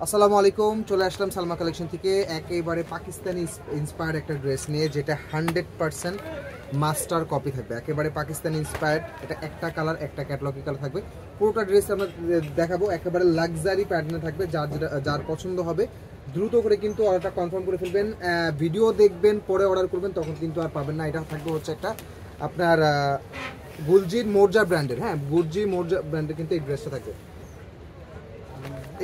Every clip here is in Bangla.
আসসালামু আলাইকুম, চলে আসলাম সালমা কালেকশন থেকে একেবারে পাকিস্তানি ইন্সপায়ার্ড একটা ড্রেস নিয়ে, যেটা 100% মাস্টার কপি থাকবে। একেবারে পাকিস্তানি ইন্সপায়ার্ড, এটা একটা কালার, একটা ক্যাটালগি কালার থাকবে। পুরোটা ড্রেস আমরা দেখাবো, একেবারে লাক্সারি প্যাটার্নে থাকবে। যার পছন্দ হবে দ্রুত করে কিন্তু অর্ডারটা কনফার্ম করে ফেলবেন। ভিডিও দেখবেন, পরে অর্ডার করবেন, তখন কিন্তু আর পাবেন না। এটা থাকবে হচ্ছে একটা আপনার গুলজির মোর্জা ব্র্যান্ডের, গুলজি মোর্জা ব্র্যান্ডের কিন্তু এই ড্রেসটা থাকবে।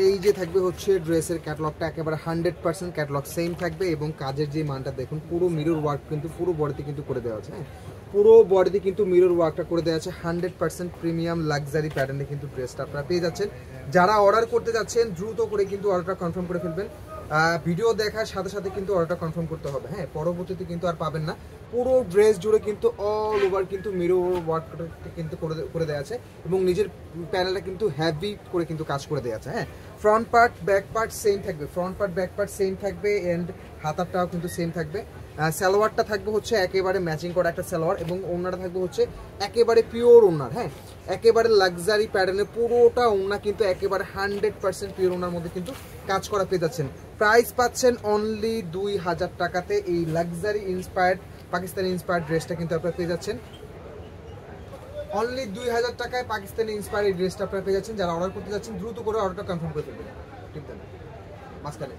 এই যে থাকবে হচ্ছে ড্রেসের ক্যাটালগটা, একেবারে 100% ক্যাটালগ সেম থাকবে এবং কাজের যে মানটা দেখুন, পুরো মিরর ওয়ার্ক কিন্তু পুরো বডিতে কিন্তু করে দেওয়া আছে। পুরো বডিতে কিন্তু মিরর ওয়ার্কটা করে দেওয়া আছে। 100% প্রিমিয়াম লাক্সারি প্যাটার্নে কিন্তু ড্রেসটা আপনারা পেয়ে যাচ্ছেন। যারা অর্ডার করতে যাচ্ছেন দ্রুত করে কিন্তু অর্ডারটা কনফার্ম করে ফেলবেন। ভিডিও দেখার সাথে সাথে কিন্তু অর্ডারটা কনফার্ম করতে হবে। পরবর্তীতে কিন্তু আর পাবেন না। পুরো ড্রেস জুড়ে কিন্তু অল ওভার কিন্তু মিরর ওয়ার্কটা কিন্তু করে দেওয়া আছে এবং নিজের প্যানেলটা কিন্তু হেভি করে কিন্তু কাজ করে দেওয়া আছে। Front part back part same থাকবে, front part back part same থাকবে এন্ড হাতারটাও কিন্তু সেম থাকবে। সালোয়ারটা থাকবে হচ্ছে একেবারে ম্যাচিং করা একটা সালোয়ার এবং ওড়নাটা থাকবে হচ্ছে একেবারে পিওর ওড়নার। একেবারে লাক্সারি প্যাটার্নের পুরোটা ওড়না কিন্তু একেবারে 100% পিওর ওড়নার মধ্যে কিন্তু কাজ করা পেয়ে যাচ্ছেন। প্রাইস পাচ্ছেন অনলি 2000 টাকাতে। এই লাক্সারি ইন্সপায়ার্ড পাকিস্তানি ইন্সপায়ার্ড ড্রেসটা কিন্তু আপনারা পেয়ে যাচ্ছেন অনলি 2000 টাকায়। পাকিস্তানি ইন্সপায়ার্ড ড্রেসটা আপনারা পেয়ে যাচ্ছেন। যারা অর্ডার করতে যাচ্ছেন দ্রুত করে অর্ডারটা কনফার্ম করে ফেলবেন। ঠিক আছে, মাঝখানে